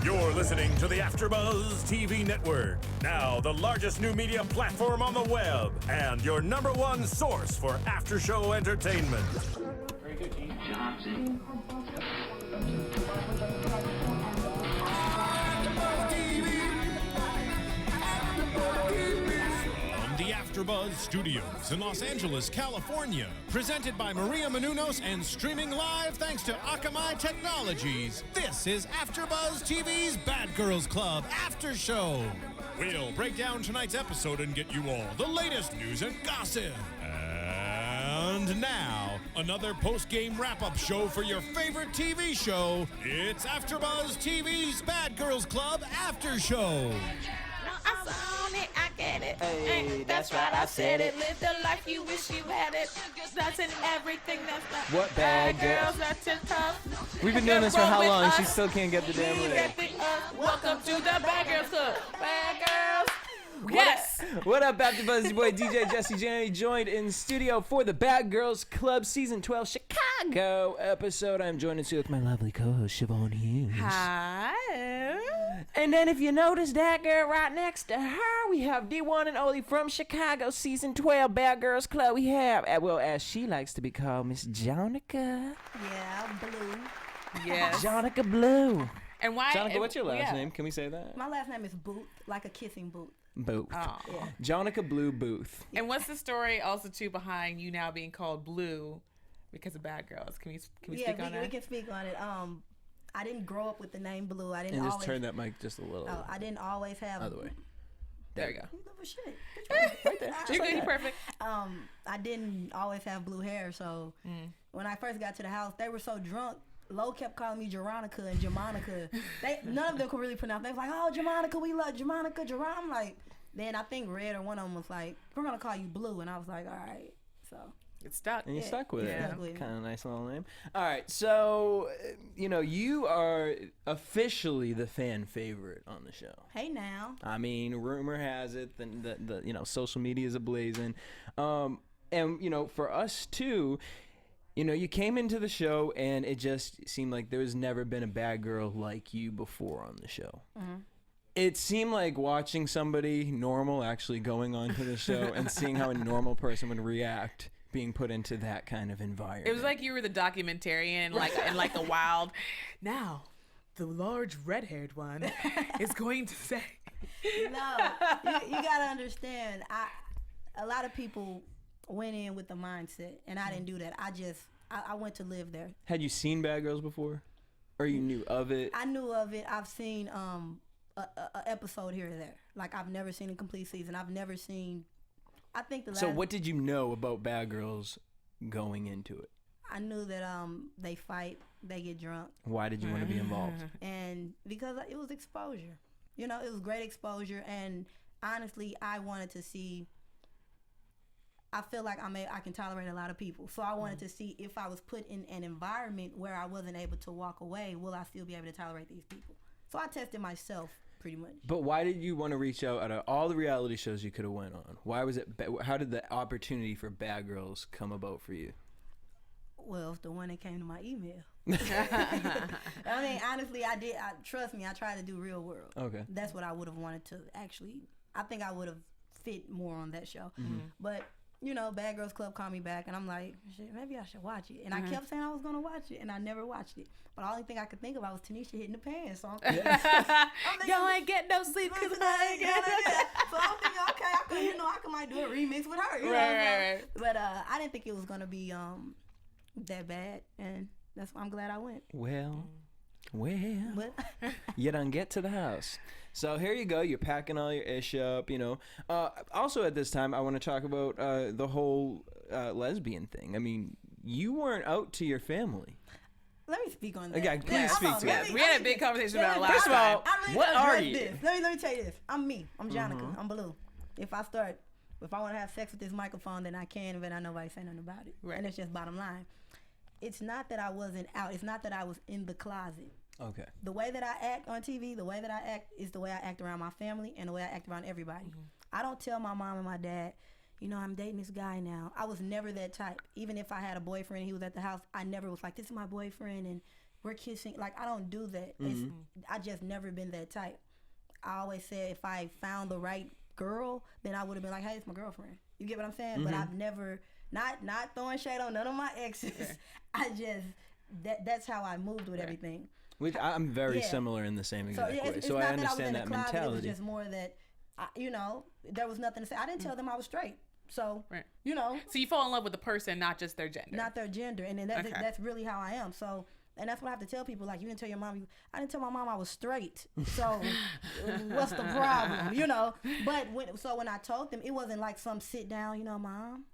You're listening to the AFTERBUZZ TV network, now the largest new media platform on the web, and your #1 source for after-show entertainment. Very good, Keith Johnson. The AFTERBUZZ Studios in Los Angeles, California. Presented by Maria Menounos and streaming live thanks to Akamai Technologies. This is AFTERBUZZ TV's Bad Girls Club After Show. We'll break down tonight's episode and get you all the latest news and gossip. And now, another post-game wrap-up show for your favorite TV show. It's AFTERBUZZ TV's Bad Girls Club After Show. I saw it, I get it. Hey, that's right, I said it. Live the life you wish you had it. That's in everything that's not. What bad girls, girl? that's just tough. We've been doing this for how long? She still can't get the damn lyric. Welcome to the Bad Girls Club. Bad Girls. Yes. What up, AfterBuzz? Your boy DJ Jesse Janedy, joined in studio for the Bad Girls Club Season 12 Chicago episode. I'm joined in studio with my lovely co-host Chevonne Hughes. Hi. And then if you notice that girl right next to her, we have the one and only from Chicago Season 12 Bad Girls Club. We have, well, as she likes to be called, Miss Jonica. Yeah, Blue. Yes. Jonica Blu. And why? Jonica, what's your last name? Can we say that? My last name is Booth, like a kissing booth. Booth. Oh. Yeah. Jonica Blu Booth. And what's the story also too behind you now being called Blue because of Bad Girls? Can we speak on that? We can speak on it. I didn't grow up with the name Blue. I didn't And just always turn that mic just a little. I didn't always have. Other way. There you go. You little shit. Right there. You're good. You're perfect. I didn't always have blue hair, so when I first got to the house, they were so drunk. Lo kept calling me Jonica and Jamonica. None of them could really pronounce. They was like, "Oh, Jamonica, we love Jamonica, Jerome." I'm like, then I think Red or one of them was like, "We're gonna call you Blue," and I was like, "All right." So It's stuck. And you stuck with Yeah. it. Kind of nice little name. All right, so you are officially the fan favorite on the show. hey now, I mean, rumor has it that social media is ablazing, and for us too. You came into the show, and it just seemed like there was never been a bad girl like you before on the show. Mm-hmm. It seemed like watching somebody normal actually going onto the show and seeing how a normal person would react being put into that kind of environment. It was like you were the documentarian, like a wild. Now, the large red-haired one is going to say. no, you gotta understand. A lot of people went in with the mindset, and I didn't do that. I went to live there. Had you seen Bad Girls before, or you knew of it? I knew of it. I've seen a episode here or there. Like, I've never seen a complete season. I've never seen. I think the last. So what did you know about Bad Girls going into it? I knew that they fight, they get drunk, Why did you want to be involved? and because it was exposure. It was great exposure, and honestly, I wanted to see. I feel like I can tolerate a lot of people. So I wanted to see if I was put in an environment where I wasn't able to walk away, will I still be able to tolerate these people? So I tested myself pretty much. But why did you want to reach out of all the reality shows you could have went on? Why was it? How did the opportunity for Bad Girls come about for you? Well, it's the one that came to my email. I mean, honestly, I did. Trust me, I tried to do Real World. Okay. That's what I would have wanted to actually. I think I would have fit more on that show. Mm-hmm. But Bad Girls Club called me back, and I'm like, shit, maybe I should watch it. And I kept saying I was gonna watch it, and I never watched it. But the only thing I could think about was Tanisha hitting the pants. So I'm thinking, Y'all ain't get no sleep because I ain't get it. So I'm thinking, okay, I might do a remix with her. Right. But I didn't think it was gonna be that bad, and that's why I'm glad I went. Well, But you done get to the house. So here you go. You're packing all your ish up, Also at this time, I want to talk about the whole lesbian thing. I mean, you weren't out to your family. let me speak on that. Okay, please speak to it. We had a big conversation about it last First of all, time. what are you? This. Let me tell you this. I'm me. I'm Jonica. I'm Blue. If I want to have sex with this microphone, then I can, but I nobody say nothing about it. Right. And it's just bottom line. It's not that I wasn't out. It's not that I was in the closet. Okay. The way that I act on TV, the way that I act is the way I act around my family and the way I act around everybody. I don't tell my mom and my dad, I'm dating this guy now. I was never that type. Even if I had a boyfriend and he was at the house, I never was like, this is my boyfriend and we're kissing. Like, I don't do that. I just never been that type. I always said if I found the right girl, then I would have been like, hey, it's my girlfriend. You get what I'm saying? But I've never, not throwing shade on none of my exes. I just, that's how I moved with everything. Which I'm very similar in the same exact way. It's So I not understand that I was in that the closet, mentality. it was just more that, there was nothing to say. I didn't tell them I was straight. So, So you fall in love with the person, not just their gender. Not their gender. And then that's really how I am. So, and that's what I have to tell people. Like, you didn't tell your mom. I didn't tell my mom I was straight. So, what's the problem? But when I told them, it wasn't like some sit down, Mom.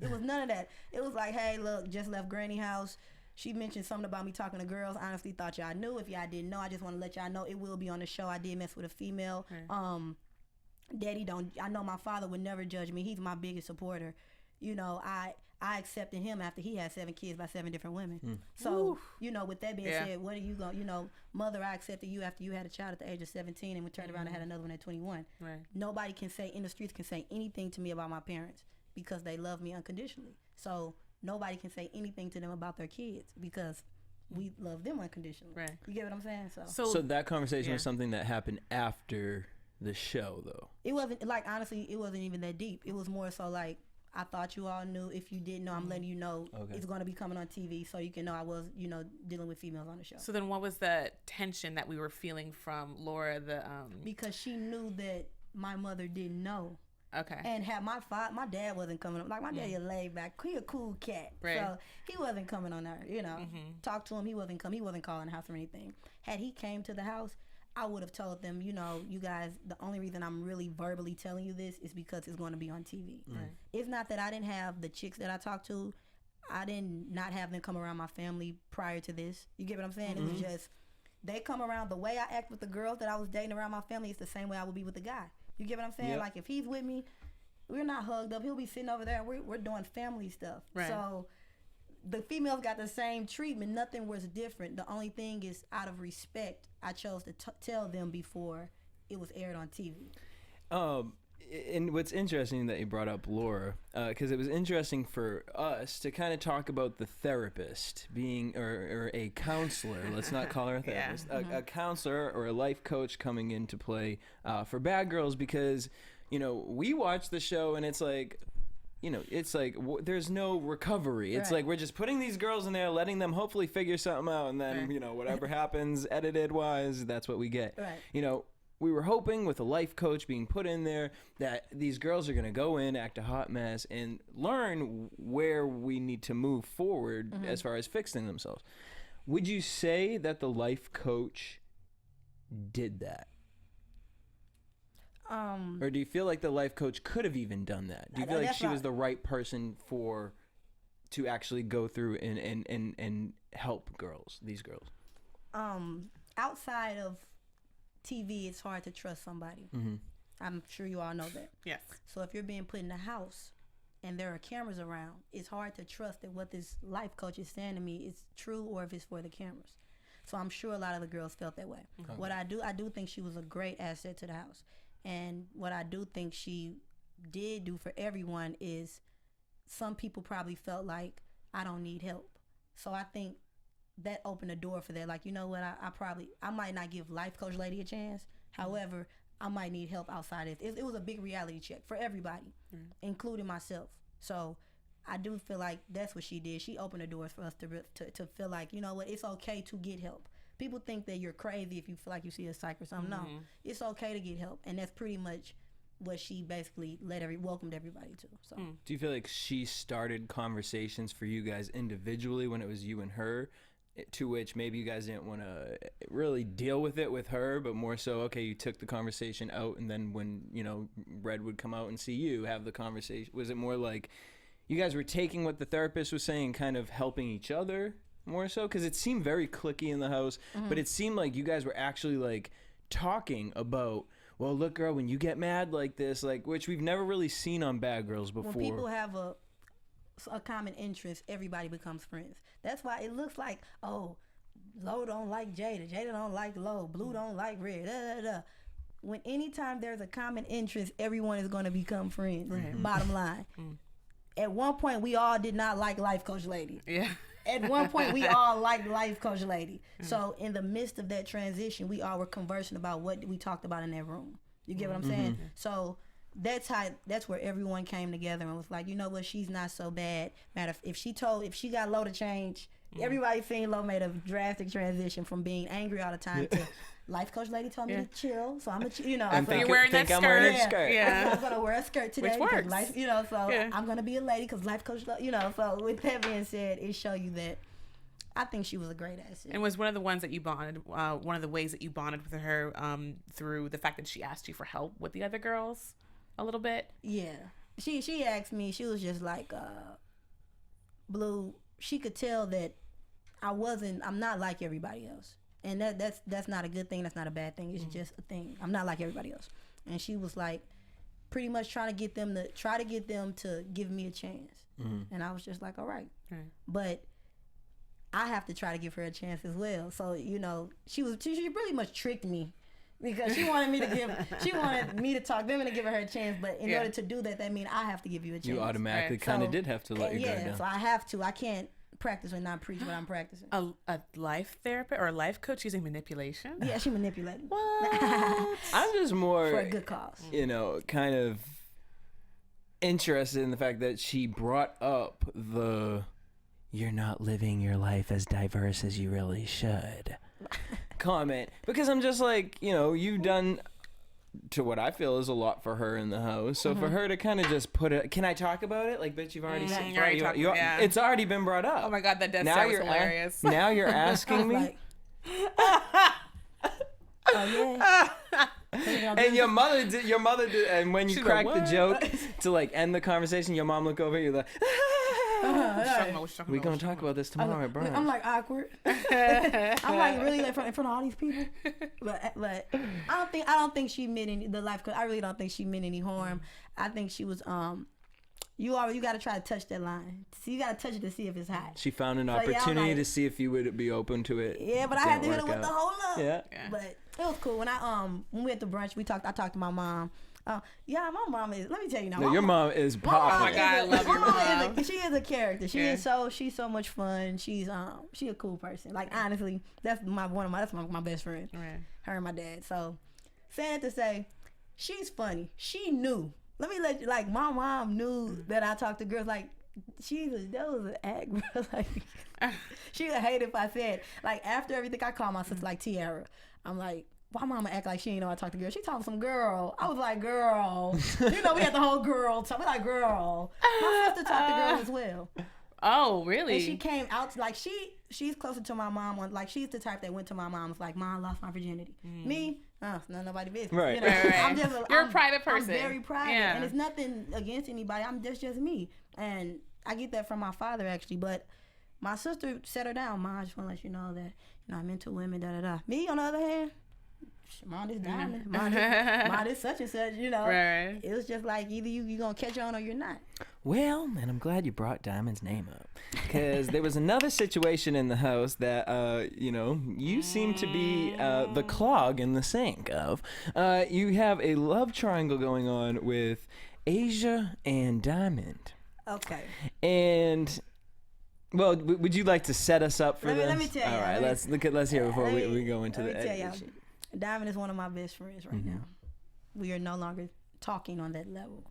It was none of that. It was like, hey, look, just left granny house. She mentioned something about me talking to girls. Honestly, thought y'all knew. If y'all didn't know, I just want to let y'all know it will be on the show. I did mess with a female. Daddy I know my father would never judge me. He's my biggest supporter. I accepted him after he had 7 kids by 7 different women. So, with that being said, what are you going, mother, I accepted you after you had a child at the age of 17 and we turned around and had another one at 21. Right. Nobody can say, in the streets can say anything to me about my parents because they love me unconditionally. So nobody can say anything to them about their kids because we love them unconditionally. Right. You get what I'm saying? So that conversation was something that happened after the show, though. It wasn't like, honestly, it wasn't even that deep. It was more so like, I thought you all knew. If you didn't know, I'm letting you know. It's going to be coming on TV so you can know I was, dealing with females on the show. So then what was the tension that we were feeling from Laura, because she knew that my mother didn't know. Okay. And had my dad wasn't coming up. Like, my daddy laid back. He a cool cat. Right. So he wasn't coming on there, Talk to him. He wasn't coming. He wasn't calling the house or anything. Had he came to the house, I would have told them, you guys, the only reason I'm really verbally telling you this is because it's going to be on TV. Right. It's not that I didn't have the chicks that I talked to. I didn't not have them come around my family prior to this. You get what I'm saying? It was just, they come around. The way I act with the girls that I was dating around my family is the same way I would be with the guy. You get what I'm saying? Yep. Like, if he's with me, we're not hugged up. He'll be sitting over there. We're doing family stuff. Right. So the females got the same treatment. Nothing was different. The only thing is, out of respect, I chose to tell them before it was aired on TV. And what's interesting that you brought up Laura, because it was interesting for us to kind of talk about the therapist being, or a counselor, let's not call her a therapist, a counselor or a life coach coming into play for Bad Girls, because, we watch the show and it's like, there's no recovery. It's like we're just putting these girls in there, letting them hopefully figure something out, and then, whatever happens edited-wise, that's what we get. Right. We were hoping with a life coach being put in there that these girls are going to go in, act a hot mess, and learn where we need to move forward as far as fixing themselves. Would you say that the life coach did that? Or do you feel like the life coach could have even done that? Do you feel like she was the right person to actually go through and help these girls? Outside of TV, it's hard to trust somebody. I'm sure you all know that. Yes. So if you're being put in a house and there are cameras around, it's hard to trust that what this life coach is saying to me is true or if it's for the cameras. So I'm sure a lot of the girls felt that way. What I do think she was a great asset to the house. And what I do think she did do for everyone is, some people probably felt like, I don't need help. So I think that opened a door for that. Like, you know what, I might not give life coach lady a chance. However, I might need help outside of it. It was a big reality check for everybody, including myself. So I do feel like that's what she did. She opened the doors for us to feel like, you know what, it's okay to get help. People think that you're crazy if you feel like you see a psych or something. No, it's okay to get help. And that's pretty much what she basically welcomed everybody to. So, do you feel like she started conversations for you guys individually when it was you and her, to which maybe you guys didn't want to really deal with it with her, but more so, okay, you took the conversation out, and then when, Red would come out and see you have the conversation, was it more like you guys were taking what the therapist was saying, kind of helping each other more so? Because it seemed very cliquey in the house, but it seemed like you guys were actually like talking about, well, look, girl, when you get mad like this, like, which we've never really seen on Bad Girls before. When people have a common interest, everybody becomes friends. That's why it looks like, oh, Lo don't like Jada, Jada don't like Lo, Blue don't like Red, da, da, da. When anytime there's a common interest, everyone is going to become friends. Bottom line. At one point, we all did not like life coach lady. Yeah. at one point we all liked Life Coach Lady. So in the midst of that transition, we all were conversing about what we talked about in that room. You get what I'm saying? So that's where everyone came together and was like, you know what, she's not so bad. Matter if she got Lo to change, everybody seen Lo made a drastic transition from being angry all the time to Life Coach Lady told me to chill, so I'm a you know. You're wearing that skirt. Yeah. I'm gonna wear a skirt today, which works. Life, you know. So I'm gonna be a lady because Life Coach, you know. So with that being said, it show you that I think she was a great asset. And was one of the ones that you bonded, one of the ways that you bonded with her through the fact that she asked you for help with the other girls a little bit? Yeah. She asked me, she was just like, Blue, she could tell that I'm not like everybody else. And that's not a good thing, that's not a bad thing, it's just a thing. I'm not like everybody else. And she was like, pretty much trying to get them to give me a chance. And I was just like, all right. But I have to try to give her a chance as well. So, you know, she pretty much tricked me because she wanted me to talk them into giving her a chance. But in order to do that, that means I have to give you a chance. You automatically kind of did have to let your guard down. So I have to. I can't practice and not preach what I'm practicing. A life therapist or a life coach using manipulation? Yeah, she manipulated me. What? I'm just more for a good cause. You know, kind of interested in the fact that she brought up the "you're not living your life as diverse as you really should" comment, because I'm just like, you know, you've done to what I feel is a lot for her in the house. So for her to kind of just put it, can I talk about it? Like, bitch, you've already said, it's already been brought up. Oh my God, that does sound hilarious. Now you're asking me. Like, oh yeah. And your mother did, and when you cracked the joke to like end the conversation, your mom looked over at you like, we're gonna talk about this tomorrow at brunch. I'm like awkward. I'm like really in front of all these people. But I don't think she meant any the life. I really don't think she meant any harm. I think she was you got to try to touch that line. See, you got to touch it to see if it's hot. She found an opportunity to see if you would be open to it. Yeah, but I had to hit it with the whole up. Yeah. But it was cool. When when we went to brunch, I talked to my mom. Yeah, my mom is. Let me tell you now. No, your mom is popping. Oh my God, I love your mom. She is a character. She's so much fun. She's a cool person. Like honestly, that's my best friend. Right. Her and my dad. So saying it to say, she's funny. She knew. Let me let you, like, my mom knew that I talked to girls. Like, that was an act, bro. Like, she would hate if I said, like, after everything, I call my sister, like, Tiara. I'm like, why mama act like she ain't know I talk to girls? She talking to some girl. I was like, girl. You know, we had the whole girl talk. We like, girl. My sister talked to girls as well. Oh, really? And she came out, like, she's closer to my mom. Like, she's the type that went to my mom's, like, Mom, I lost my virginity. Me, it's not nobody business. Right. You know, right. You're a private person. I'm very private. Yeah. And it's nothing against anybody. Just me. And I get that from my father, actually. But my sister set her down. Mom, I just want to let you know that, you know, I'm into women, da-da-da. Me, on the other hand, Mom is diamond. Mom is such and such, you know. Right. It was just like, either you going to catch on or you're not. Well, and I'm glad you brought Diamond's name up, because there was another situation in the house that, you know, you seem to be the clog in the sink of. You have a love triangle going on with Asia and Diamond. Okay. And, well, would you like to set us up for this? Let me tell you. All right, let's hear before we go into the tell y'all, Diamond is one of my best friends right now. We are no longer talking on that level.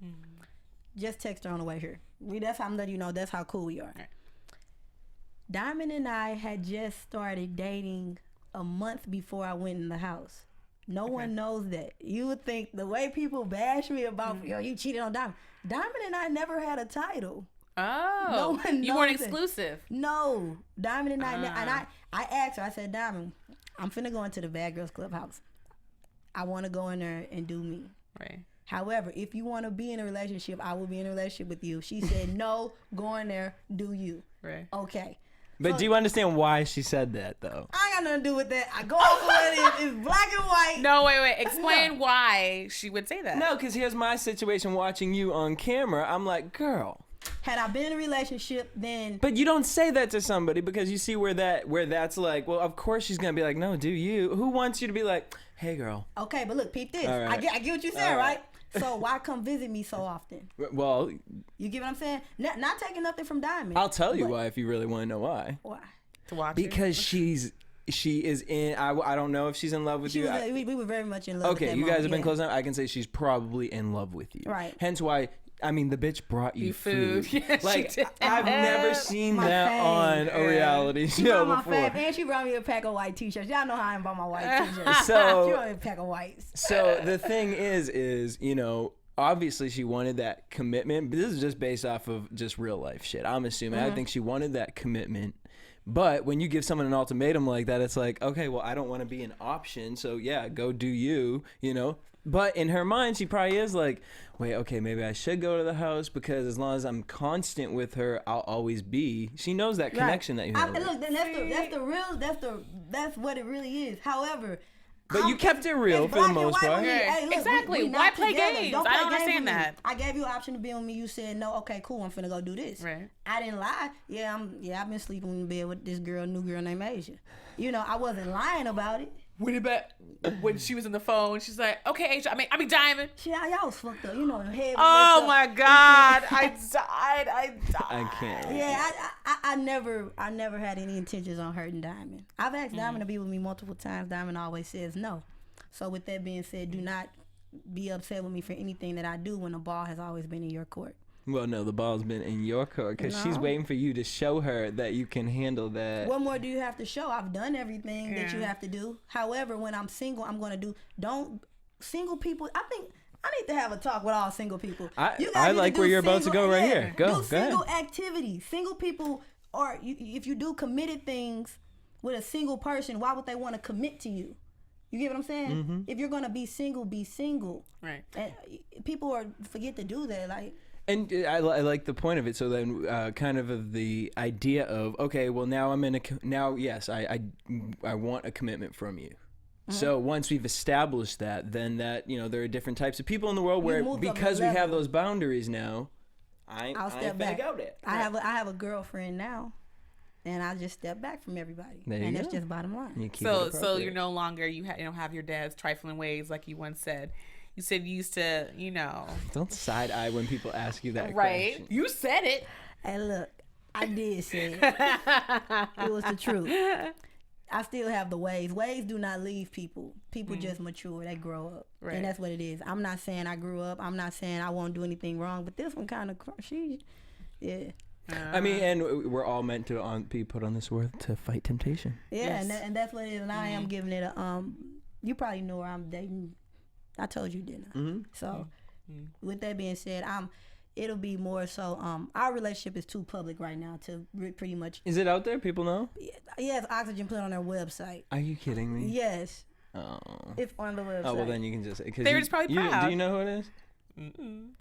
Just text her on the way here. That's how I'm letting you know that's how cool we are. Right. Diamond and I had just started dating a month before I went in the house. No one knows that. You would think the way people bash me about, yo, you cheated on Diamond. Diamond and I never had a title. Oh. No one knows you weren't it. Exclusive. No. Diamond and I asked her, I said, Diamond, I'm finna go into the Bad Girls Clubhouse. I want to go in there and do me. Right. However, if you want to be in a relationship, I will be in a relationship with you. She said, no, go in there, do you. Right. Okay. But so, do you understand why she said that, though? I ain't got nothing to do with that. I go off of it. It's black and white. No, wait. Explain why she would say that. No, because here's my situation watching you on camera. I'm like, girl. Had I been in a relationship, then... But you don't say that to somebody because you see where that's like, well, of course she's going to be like, no, do you? Who wants you to be like, hey, girl. Okay, but look, peep this. Right. I get what you're saying, right? So why come visit me so often? Well, You get what I'm saying? Not taking nothing from Diamond. I'll tell you but why if you really want to know why. Why? To watch Because she is in. I don't know if she's in love with She you. was, we were very much in love. Okay, at that you guys moment, have been yeah. close enough. I can say she's probably in love with you. Right. Hence why. I mean, the bitch brought you food. Yeah, Like, she did. I've never seen My that fave. on a reality She show brought my before. fave, and she brought me a pack of white t-shirts. Y'all know how I am about my white t-shirts. So- she brought me a pack of whites. So the thing is, you know, obviously she wanted that commitment, but this is just based off of just real life shit. I'm assuming. I think she wanted that commitment. But when you give someone an ultimatum like that, it's like, okay, well, I don't want to be an option. So yeah, go do you know. But in her mind, she probably is like, wait, okay, maybe I should go to the house because as long as I'm constant with her, I'll always be. She knows that connection that you have. with her. Look, that's what it really is. However, But you kept it real it's for the black and most white part. with me. Hey, look, Exactly. we Why not play together. games? Don't I play don't games understand with me. that. I gave you an option to be with me. You said no. Okay, cool. I'm finna go do this. Right. I didn't lie. I've been sleeping in bed with this new girl named Asia. You know, I wasn't lying about it. When she was on the phone, she's like, "Okay, Asia. I mean, Diamond." Shit, y'all was fucked up. You know, her head was Oh messed my up. God, I died. Ah, I can't. Yeah, I never had any intentions on hurting Diamond. I've asked Diamond to be with me multiple times. Diamond always says no. So with that being said, do not be upset with me for anything that I do when the ball has always been in your court. Well, no, the ball's been in your court because she's No. waiting for you to show her that you can handle that. What more do you have to show? I've done everything that you have to do. However, when I'm single, I'm going to do. Single people, I think I need to have a talk with all single people. You guys I need to like do where you're about to single- go right yeah, here. Go Do ahead. single activities. Single people, or if you do committed things with a single person, why would they want to commit to you? You get what I'm saying? Mm-hmm. If you're gonna be single, be single. Right. And people forget to do that. Like, And I like the point of it. So then, kind of the idea of, okay, well now I'm in now. Yes, I want a commitment from you. So once we've established that, then that there are different types of people in the world where moved up a because we have level. those boundaries now, I'll step back. I have a girlfriend now, and I just step back from everybody. There you and that's go. just bottom line. You keep it So appropriate. you're no longer you don't have your dad's trifling ways like you once said. You said you used to Don't side eye when people ask you that right. question. You said it. Hey, look, I did say it. It was the truth. I still have the ways. Ways do not leave people. People just mature. They grow up. Right. And that's what it is. I'm not saying I grew up. I'm not saying I won't do anything wrong. But this one kind of, yeah. I mean, and we're all meant to be put on this earth to fight temptation. Yeah, and that's what it is. And I am giving it a, you probably know where I'm dating. I told you, didn't I? Mm-hmm. So, with that being said, it'll be more so, our relationship is too public right now to pretty much. Is it out there? People know? Yes, Oxygen put it on their website. Are you kidding me? Yes, Oh. it's on the website. Oh, well, then you can just say. They're just probably proud. Do you know who it is?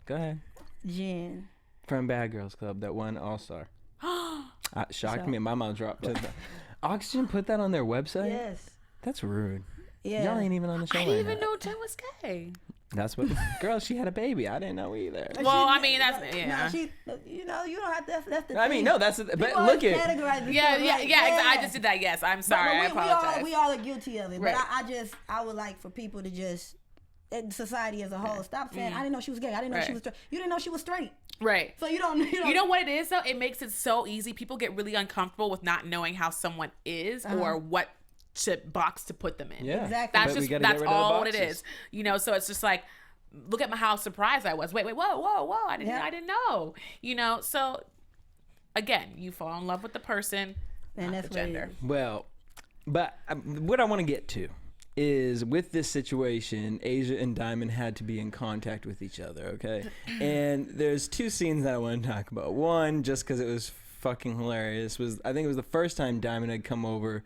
Go ahead. Jen. From Bad Girls Club, that one All-Star. Shocked me. My mouth dropped. Oxygen put that on their website? Yes. That's rude. Yeah. Y'all ain't even on the show I right didn't even now. know Jen was gay. That's what. Girl, she had a baby. I didn't know either. Well, I mean that's No, yeah. you don't have to. That's the I mean, thing. no, that's. But People look always at. categorize this Yeah, stuff yeah, like, yeah. I just did that. Yes, I'm sorry. I But apologize. we all are guilty of it. Right. But I would like for people to just, society as a whole, stop saying, I didn't know she was gay. I didn't know she Right. was straight. You didn't know she was straight. Right. So you don't. You know what it is though? It makes it so easy. People get really uncomfortable with not knowing how someone is or what box to put them in. Yeah. Exactly. That's But we just gotta get that's rid of the all what it boxes. is. So it's just like, look at how surprised I was. Wait, whoa! I didn't know. So again, you fall in love with the person, And not that's the what it gender. is. Well, but what I want to get to is with this situation, Asia and Diamond had to be in contact with each other, okay? And there's two scenes that I want to talk about. One, just because it was fucking hilarious, I think it was the first time Diamond had come over.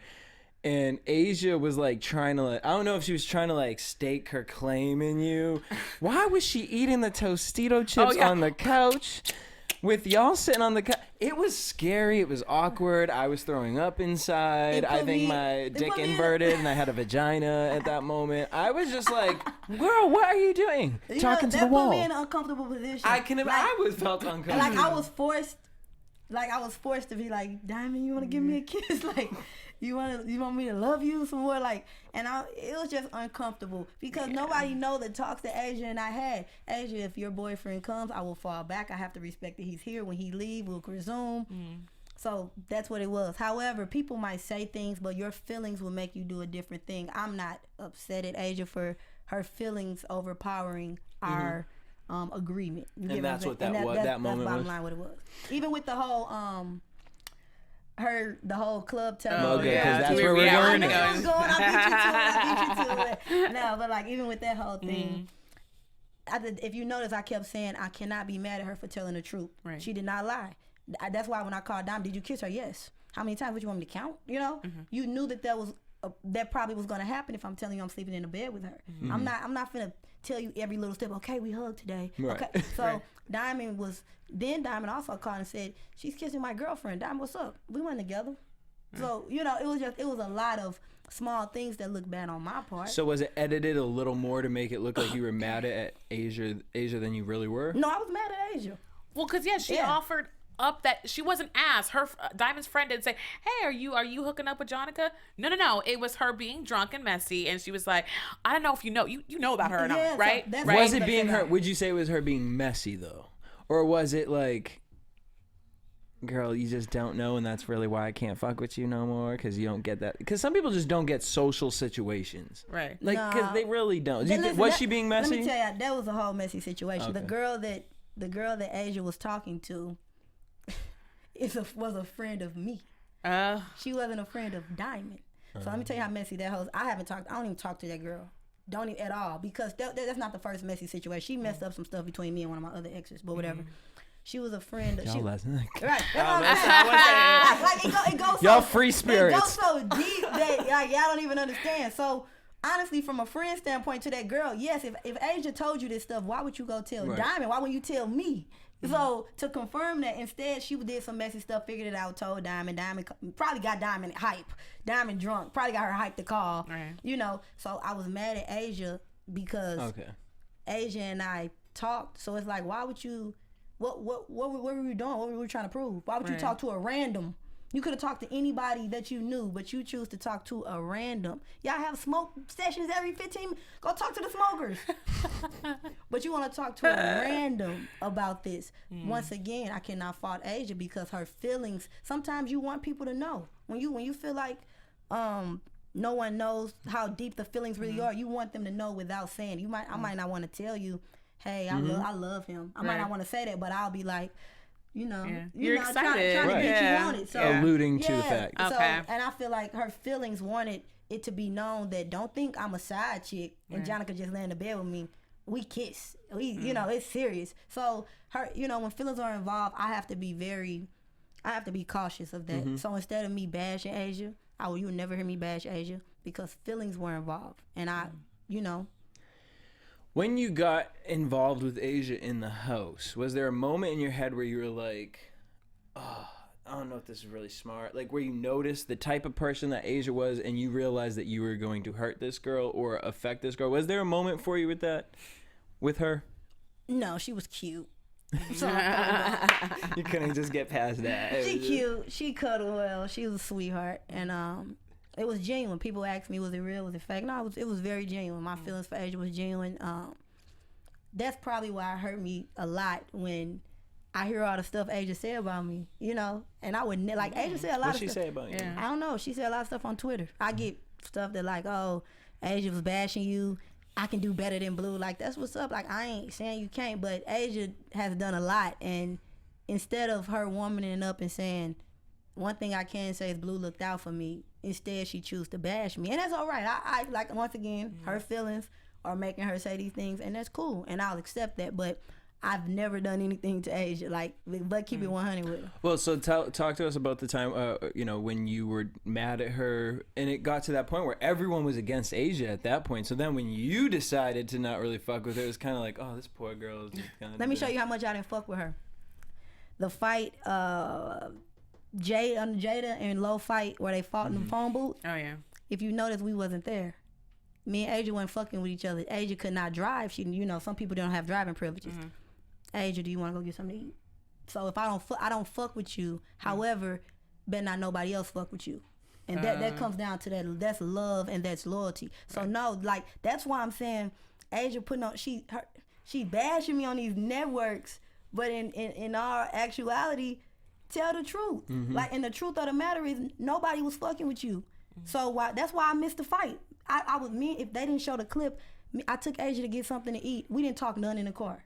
And Asia was like trying to, I don't know if she was trying to like stake her claim in you. Why was she eating the Tostito chips on the couch with y'all sitting on the couch? It was scary. It was awkward. I was throwing up inside. I think my dick inverted and I had a vagina at that moment. I was just like, girl, what are you doing? Talking to the that wall. put me in an uncomfortable position. I was felt uncomfortable. Like I was forced to be like, Diamond, you want to give me a kiss? Like, You want me to love you some more? Like, and it was just uncomfortable because nobody know the talks that Asia and I had. Asia, if your boyfriend comes, I will fall back. I have to respect that he's here. When he leave, we'll resume. So that's what it was. However, people might say things, but your feelings will make you do a different thing. I'm not upset at Asia for her feelings overpowering our agreement. And that's what that moment was. That's bottom line what it was. Even with the whole the whole club telling me. Okay, because that's where we're going. I knew it was going. I beat you to it. No, but like even with that whole thing, if you notice, I kept saying I cannot be mad at her for telling the truth. Right. She did not lie. That's why when I called Dom, did you kiss her? Yes. How many times would you want me to count? You know, you knew that probably was going to happen if I'm telling you I'm sleeping in the bed with her. I'm not finna tell you every little step. Okay, we hugged today. Right. Okay, so Diamond also called and said she's kissing my girlfriend. Diamond, what's up? We went together. So you know, it was a lot of small things that look bad on my part. So was it edited a little more to make it look like you were mad at Asia than you really were? No, I was mad at Asia. Well, because she offered up that she wasn't asked. Her Diamond's friend didn't say, "Hey, are you hooking up with Jonica?" No. It was her being drunk and messy, and she was like, "I don't know if you know about her or not, right?" So right? Was it being her? Would you say it was her being messy though, or was it like, girl, you just don't know, and that's really why I can't fuck with you no more because you don't get that? Because some people just don't get social situations, right? Like because they really don't. Listen, was she being messy? Let me tell you, that was a whole messy situation. Okay. The girl that Asia was talking to was a friend of me. She wasn't a friend of Diamond. So let me tell you how messy that was. I don't even talk to that girl. Don't even at all, because that's not the first messy situation. She messed up some stuff between me and one of my other exes, but whatever. She was a friend of right. It goes y'all free spirits. It goes so deep that like y'all don't even understand. So honestly, from a friend standpoint to that girl, yes, if Asia told you this stuff, why would you go tell Diamond? Why wouldn't you tell me? So to confirm that, instead she did some messy stuff, figured it out, told Diamond. Diamond probably got Diamond hype. Diamond drunk, probably got her hype to call. Right. You know, so I was mad at Asia because Asia and I talked. So it's like, why would you? What were we doing? What were we trying to prove? Why would you talk to a random? You could have talked to anybody that you knew, but you choose to talk to a random. Y'all have smoke sessions every 15. Go talk to the smokers. But you want to talk to a random about this. Once again, I cannot fault Asia because her feelings. Sometimes you want people to know. When you feel like no one knows how deep the feelings really are, you want them to know without saying. I might not want to tell you, hey, I love him. I might not want to say that, but I'll be like, you're excited. trying to get you on it. So, alluding to the fact. Okay. So, and I feel like her feelings wanted it to be known that don't think I'm a side chick and Jonica just lay in the bed with me. We kiss. It's serious. So her, when feelings are involved, I have to be cautious of that. So instead of me bashing Asia, you will never hear me bash Asia because feelings were involved. And When you got involved with Asia in the house, was there a moment in your head where you were like, oh, I don't know if this is really smart, like where you noticed the type of person that Asia was and you realized that you were going to hurt this girl or affect this girl? Was there a moment for you with her? No, she was cute. So you couldn't just get past that. She cute. She cuddled well. She was a sweetheart. And it was genuine. People asked me, was it real? Was it fake? No, it was very genuine. My feelings for Asia was genuine. That's probably why it hurt me a lot when I hear all the stuff Asia said about me, and I wouldn't like Asia said a lot of stuff. What'd she say about you? Yeah. I don't know. She said a lot of stuff on Twitter. I get stuff that like, oh, Asia was bashing you. I can do better than Blue. Like, that's what's up. Like, I ain't saying you can't, but Asia has done a lot. And instead of her womaning up and saying, one thing I can say is Blue looked out for me, instead she chose to bash me. And that's all right. I like, once again, her feelings are making her say these things, and that's cool. And I'll accept that. But I've never done anything to Asia, but keep it 100 with her. Well, so talk to us about the time, when you were mad at her, and it got to that point where everyone was against Asia at that point. So then when you decided to not really fuck with her, it was kind of like, oh, this poor girl is just kind of... Let me show you how much I didn't fuck with her. The fight, Jada and Low fight where they fought in the phone booth. Oh, yeah. If you notice, we wasn't there. Me and Asia weren't fucking with each other. Asia could not drive. She, some people don't have driving privileges. Asia, do you want to go get something to eat? So if I don't fuck with you. However, better not nobody else fuck with you. And that comes down to that's love and that's loyalty. So no, like that's why I'm saying Asia putting on she bashing me on these networks, but in our actuality, tell the truth. Like, and the truth of the matter is nobody was fucking with you. So that's why I missed the fight. I was if they didn't show the clip, I took Asia to get something to eat. We didn't talk none in the car.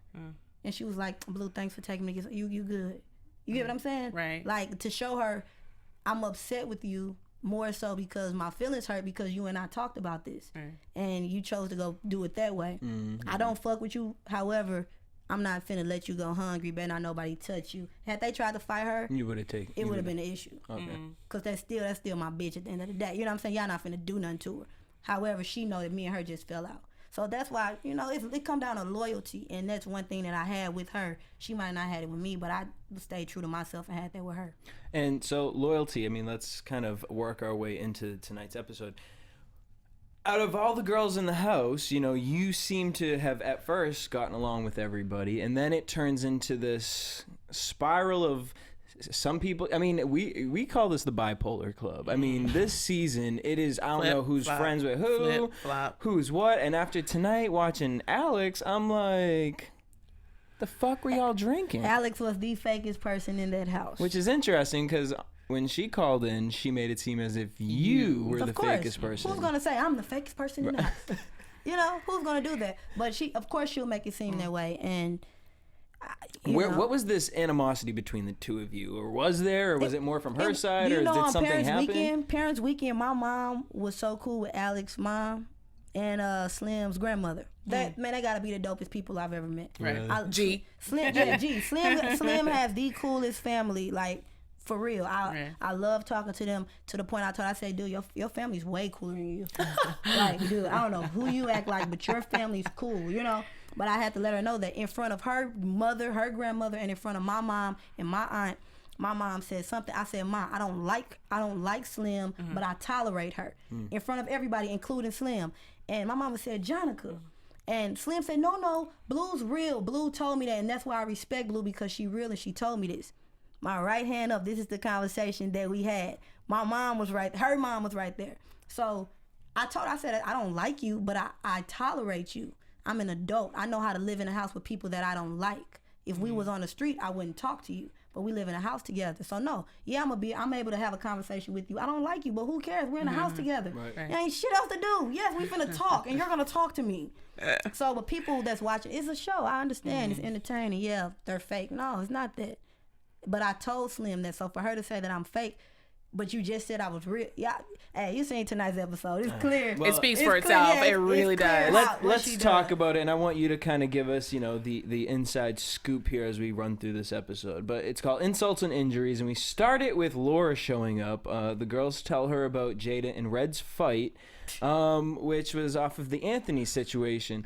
And she was like, Blue, thanks for taking me to get you good. You get what I'm saying? Right. Like, to show her I'm upset with you more so because my feelings hurt because you and I talked about this. And you chose to go do it that way. I don't fuck with you. However, I'm not finna let you go hungry. Better not nobody touch you. Had they tried to fight her, you would have taken. It would have been an issue. Okay. Cause that's still my bitch at the end of the day. You know what I'm saying? Y'all not finna do nothing to her. However, she know that me and her just fell out. So that's why, you know, it come down to loyalty, and that's one thing that I had with her. She might not have had it with me, but I stayed true to myself and had that with her. And so loyalty, I mean, let's kind of work our way into tonight's episode. Out of all the girls in the house, you know, you seem to have at first gotten along with everybody, and then it turns into this spiral of some people. I mean, we call this the bipolar club. I mean, this season it is I don't know who's friends with who, who's what. And after tonight watching Alex, I'm like, the fuck were y'all drinking? Alex was the fakest person in that house, which is interesting because when she called in, she made it seem as if you were the fakest person. Who's gonna say I'm the fakest person in the house? You know, who's gonna do that? But of course, she'll make it seem that way. And what was this animosity between the two of you, or was there, or was it more from her side, or did something happen? Parents' weekend, my mom was so cool with Alex's mom and Slim's grandmother. That man, they gotta be the dopest people I've ever met. Right. Slim has the coolest family, like. For real, I love talking to them to the point I said, dude, your family's way cooler than you. Like, dude, I don't know who you act like, but your family's cool, you know? But I had to let her know that in front of her mother, her grandmother, and in front of my mom and my aunt, my mom said something. I said, Ma, I don't like Slim, but I tolerate her. In front of everybody, including Slim. And my mama said, Jonica. And Slim said, no, Blue's real. Blue told me that, and that's why I respect Blue, because she real and she told me this. My right hand up, this is the conversation that we had. My mom was right, her mom was right there. So I said, I don't like you, but I tolerate you. I'm an adult. I know how to live in a house with people that I don't like. If we was on the street, I wouldn't talk to you, but we live in a house together. So no, I'm able to have a conversation with you. I don't like you, but who cares? We're in a house together. Right. There ain't shit else to do. Yes, we finna talk, and you're gonna talk to me. So, but people that's watching, it's a show. I understand it's entertaining. Yeah, they're fake. No, it's not that. But I told Slim that, so for her to say that I'm fake, but you just said I was real. Yeah, hey, you seen tonight's episode. It's clear. Well, it speaks for itself. Yeah, it really does. Let's talk about it, and I want you to kind of give us, you know, the inside scoop here as we run through this episode. But it's called Insults and Injuries, and we start it with Laura showing up. The girls tell her about Jada and Red's fight, which was off of the Anthony situation.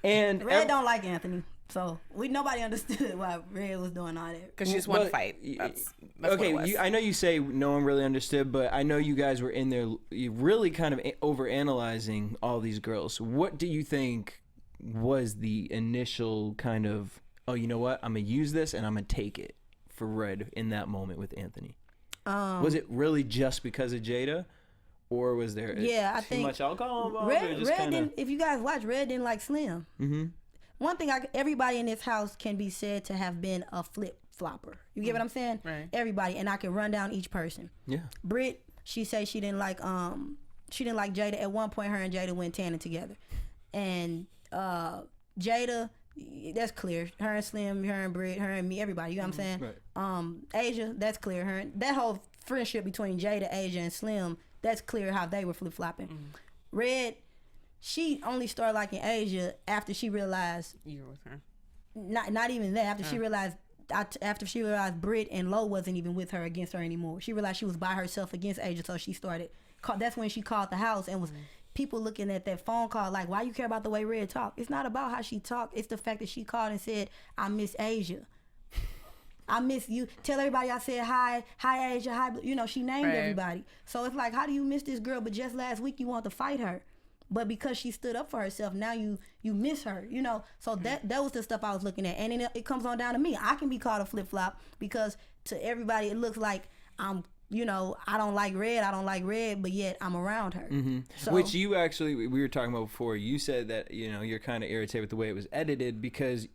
And Red don't like Anthony. So nobody understood why Red was doing all that. Because she just wanted to fight. That's okay. What it was. I know you say no one really understood, but I know you guys were in there really kind of overanalyzing all these girls. What do you think was the initial kind of, oh, you know what, I'm gonna use this and I'm gonna take it for Red in that moment with Anthony? Was it really just because of Jada? Or was there too much alcohol involved? Red didn't. If you guys watch, Red didn't like Slim. Mm-hmm. One thing, everybody in this house can be said to have been a flip-flopper. You get what I'm saying? Right. Everybody, and I can run down each person. Yeah. Britt, she said she didn't like Jada. At one point, her and Jada went tanning together, and Jada, that's clear. Her and Slim, her and Britt, her and me, everybody. You know what I'm saying? Right. Asia, that's clear. Her and that whole friendship between Jada, Asia, and Slim, that's clear how they were flip-flopping. Red, she only started liking Asia after she realized you were with her. Not even that. After she realized Britt and Lo wasn't even with her, against her anymore. She realized she was by herself against Asia, so she started. That's when she called the house and was people looking at that phone call like, why you care about the way Red talk? It's not about how she talked. It's the fact that she called and said, I miss Asia. I miss you. Tell everybody I said hi Asia, hi. You know, she named everybody. So it's like, how do you miss this girl? But just last week you want to fight her. But because she stood up for herself, now you miss her, you know. So that was the stuff I was looking at. And it comes on down to me. I can be called a flip-flop because to everybody it looks like I'm you know, I don't like Red, but yet I'm around her. So, Which you actually, we were talking about before, you said that, you know, you're kind of irritated with the way it was edited because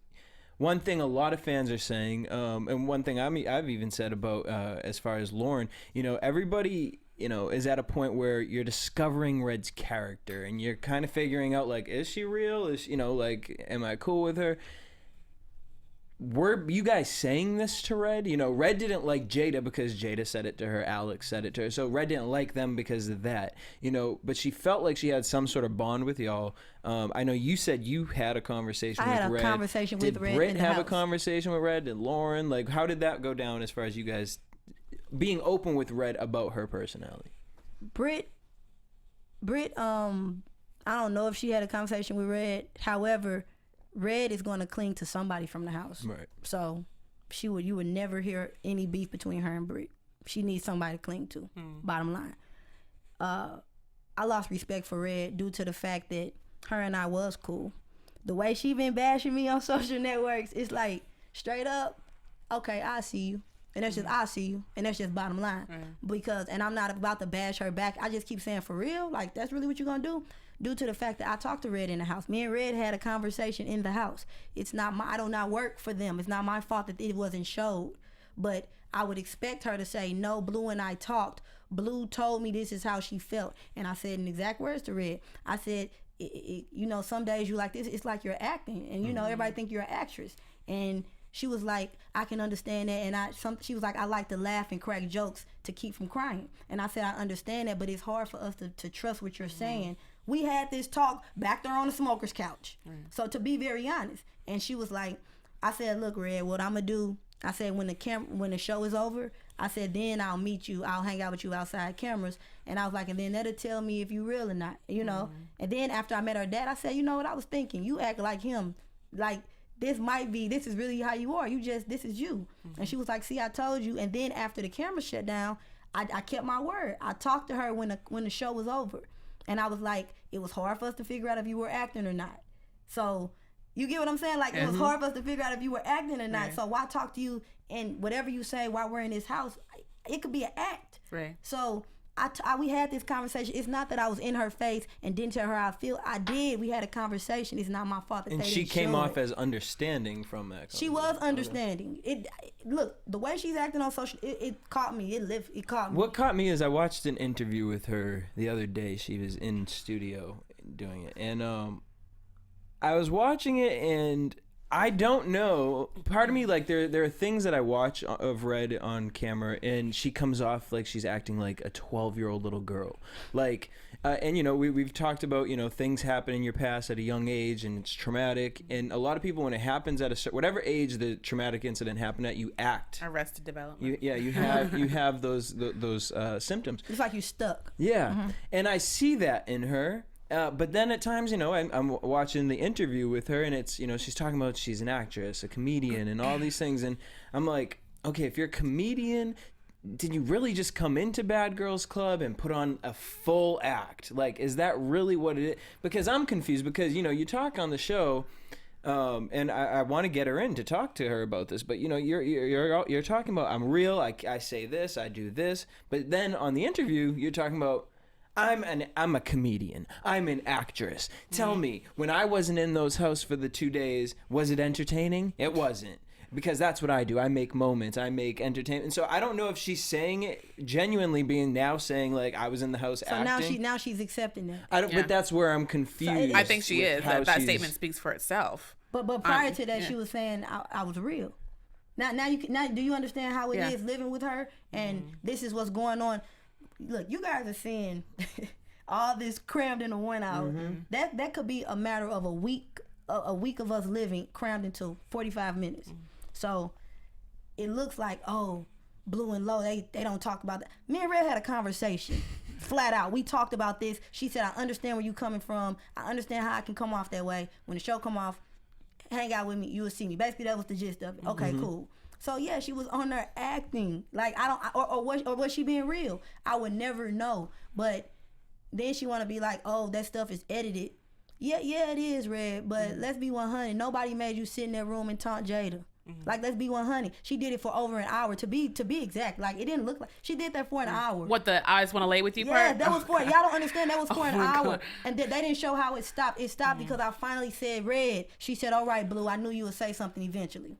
one thing a lot of fans are saying, and one thing I've even said about as far as Lauren, you know, everybody, you know, is at a point where you're discovering Red's character and you're kind of figuring out, like, is she real? Is, you know, like, am I cool with her? Were you guys saying this to Red? You know, Red didn't like Jada because Jada said it to her, Alex said it to her. So Red didn't like them because of that, you know, but she felt like she had some sort of bond with y'all. I know you said you had a conversation with Red. I had a conversation with Red. Did Britt have house. a conversation with Red? Did Lauren? Like, how did that go down as far as you guys being open with Red about her personality? Britt, I don't know if she had a conversation with Red. However, Red is going to cling to somebody from the house. Right. So you would never hear any beef between her and Britt. She needs somebody to cling to. Bottom line. I lost respect for Red due to the fact that her and I was cool. The way she been bashing me on social networks, it's like straight up, okay, I see you. And that's just, I see you. And that's just bottom line. Because, and I'm not about to bash her back. I just keep saying, for real? Like, that's really what you're going to do? Due to the fact that I talked to Red in the house. Me and Red had a conversation in the house. It's not I do not work for them. It's not my fault that it wasn't showed. But I would expect her to say, no, Blue and I talked. Blue told me this is how she felt. And I said in exact words to Red, I said, you know, some days you like this, it's like you're acting. And, you know, everybody think you're an actress. And she was like, I can understand that. And she was like, I like to laugh and crack jokes to keep from crying. And I said, I understand that, but it's hard for us to trust what you're saying. We had this talk back there on the smoker's couch. So to be very honest. And she was like, I said, look, Red, what I'm going to do, I said, when the show is over, I said, then I'll meet you. I'll hang out with you outside cameras. And I was like, and then that'll tell me if you real or not, you know. And then after I met her dad, I said, you know what I was thinking? You act like him. Like, this is really how you are. This is you. And she was like, see, I told you. And then after the camera shut down, I kept my word. I talked to her when the show was over. And I was like, it was hard for us to figure out if you were acting or not. So, you get what I'm saying? Like, it was hard for us to figure out if you were acting or not. So, why talk to you and whatever you say while we're in this house, it could be an act. Right. So, we had this conversation. It's not that I was in her face and didn't tell her how I feel. I did. We had a conversation. It's not my fault that And they she didn't came show off it. as understanding from that. She was understanding. Look, the way she's acting on social, it caught me. It caught me. What caught me is I watched an interview with her the other day. She was in studio doing it, and I was watching it, and I don't know. Part of me, like, there are things that I watch of Red on camera, and she comes off like she's acting like a 12-year-old little girl. Like, and, you know, we've talked about, you know, things happen in your past at a young age, and it's traumatic. And a lot of people, when it happens at whatever age the traumatic incident happened at, you act. Arrested development. You have those symptoms. It's like you stuck. Yeah, and I see that in her. But then at times, you know, I'm watching the interview with her, and it's, you know, she's talking about she's an actress, a comedian, and all these things, and I'm like, okay, if you're a comedian, did you really just come into Bad Girls Club and put on a full act? Like, is that really what it is? Because I'm confused, because, you know, you talk on the show, and I want to get her in to talk to her about this, but, you know, you're talking about, I'm real, I say this, I do this, but then on the interview, you're talking about, I'm a comedian. I'm an actress. Tell me, when I wasn't in those houses for the 2 days, was it entertaining? It wasn't. Because that's what I do. I make moments. I make entertainment. And so I don't know if she's saying it genuinely, saying like I was in the house acting. So now she's accepting that. But that's where I'm confused. I think she is. That statement speaks for itself. But prior to that, she was saying I was real. Now do you understand how it is living with her? And this is what's going on. Look, you guys are seeing all this crammed into 1 hour. That could be a matter of a week of us living crammed into 45 minutes. So it looks like, oh, Blue and Low, they don't talk about that. Me and Red had a conversation, flat out. We talked about this. She said, I understand where you coming from. I understand how I can come off that way. When the show come off, hang out with me, you will see me. Basically, that was the gist of it. Okay, cool. So yeah, she was on there acting like was she being real? I would never know. But then she want to be like, oh, that stuff is edited. Yeah, it is, Red. But let's be 100. Nobody made you sit in that room and taunt Jada. Like, let's be 100. She did it for over an hour, to be exact. Like, it didn't look like she did that for an hour. What, the I just want to lay with you part? Yeah, that was for, y'all don't understand, that was for an hour. God. And they didn't show how it stopped. It stopped because I finally said red. She said, all right, Blue, I knew you would say something eventually.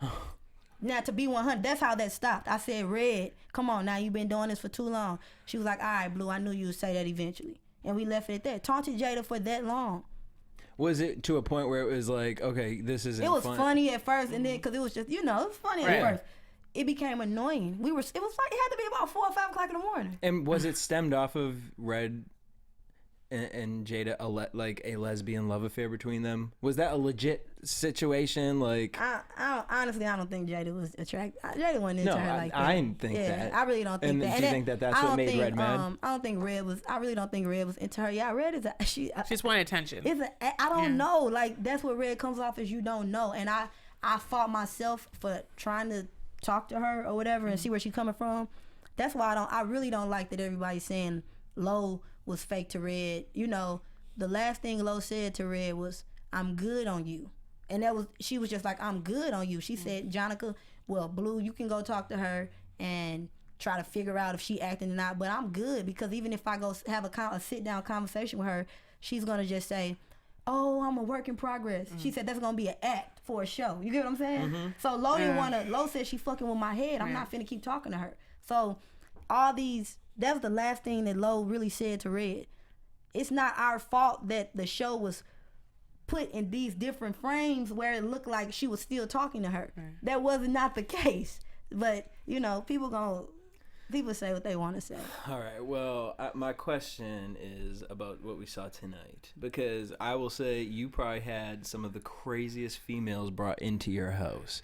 Now, to be 100, that's how that stopped. I said, red, come on, now you've been doing this for too long. She was like, all right, Blue, I knew you would say that eventually. And we left it at that. Taunted Jada for that long. Was it to a point where it was like, okay, this isn't fun? It was funny at first, and then, because it was just, it was funny at first. It became annoying. It was like, it had to be about 4 or 5 o'clock in the morning. And was it stemmed off of Red and Jada, like a lesbian love affair between them? Was that a legit situation? Like, honestly, I don't think Jada was attracted. Jada wasn't into her like that. I didn't think that. I really don't think that. And do you think that that's what made Red mad? I don't think Red was. I really don't think Red was into her. Yeah, Red is she just wanted attention. I don't know. Like, that's what Red comes off as, you don't know. And I fought myself for trying to talk to her or whatever and see where she's coming from. That's why I really don't like that everybody's saying Lo was fake to Red. You know, the last thing Lo said to Red was, "I'm good on you." And she was just like, "I'm good on you." She said, "Jonica, well, Blue, you can go talk to her and try to figure out if she acting or not, but I'm good, because even if I go have a sit-down conversation with her, she's going to just say, oh, I'm a work in progress." She said that's going to be an act for a show. You get what I'm saying? So Lo didn't want to, Lo said she fucking with my head. I'm not finna keep talking to her. So that was the last thing that Lo really said to Red. It's not our fault that the show was put in these different frames where it looked like she was still talking to her. That was not the case. But, you know, people say what they want to say. All right. Well, my question is about what we saw tonight, because I will say you probably had some of the craziest females brought into your house.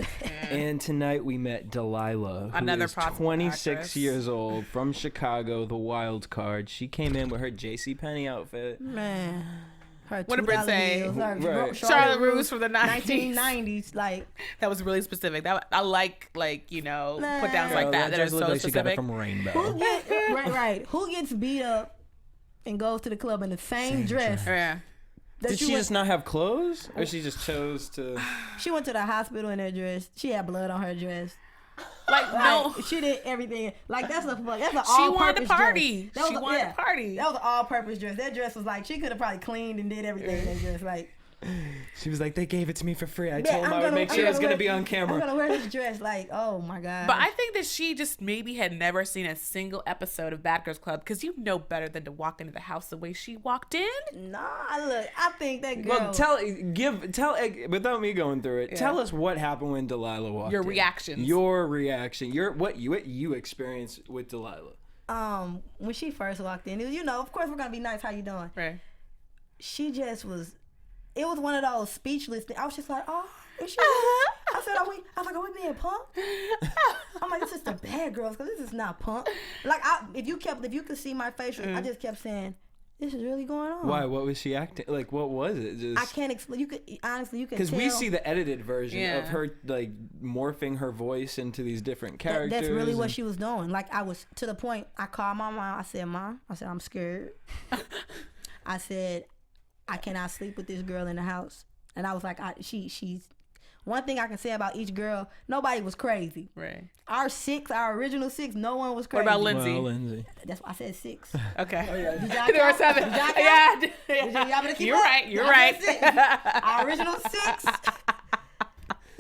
And tonight we met Delilah, who is 26 actress. years old, from Chicago, the wild card. She came in with her JCPenney outfit. Man. Her what did Britt say? Charlotte Russe from the 1990s. Like, that was really specific. That I like you know, put downs like that. That are so like specific. She got it from Rainbow. Who gets beat up and goes to the club in the same dress? Yeah. Did she just not have clothes, or she just chose to? She went to the hospital in her dress. She had blood on her dress. Like, no, she did everything. Like, that's an all-purpose dress. She wanted to party. That was an all-purpose dress. That dress was like, she could have probably cleaned and did everything in that dress. Like, she was like, they gave it to me for free. I told them I would make sure it was gonna be on camera. I'm gonna wear this dress. Like, oh my god. But I think that she just maybe had never seen a single episode of Bad Girls Club, because you know better than to walk into the house the way she walked in. Nah, look, I think that girl. Well, tell without me going through it. Yeah. Tell us what happened when Delilah walked in. Your reactions. Your reaction. What you experienced with Delilah. When she first walked in, you know, of course we're gonna be nice. How you doing? Right. She just was. It was one of those speechless things. I was just like, oh, is she? I said, are we being punked? I'm like, this is the Bad Girls, because this is not punk. Like, if you could see my face, I just kept saying, this is really going on. Why? What was she acting? Like, what was it? Just I can't explain. You could tell. Because we see the edited version of her, like, morphing her voice into these different characters. That's really what she was doing. Like, I was, to the point, I called my mom. I said, Mom, I'm scared. I said, I cannot sleep with this girl in the house. And I was like, she's one thing I can say about each girl, nobody was crazy. Right. Our original 6, no one was crazy. What about Lindsay? Well, Lindsay. That's why I said 6. Okay. Oh, yeah. There were 7. You're right. You're right. Our original 6.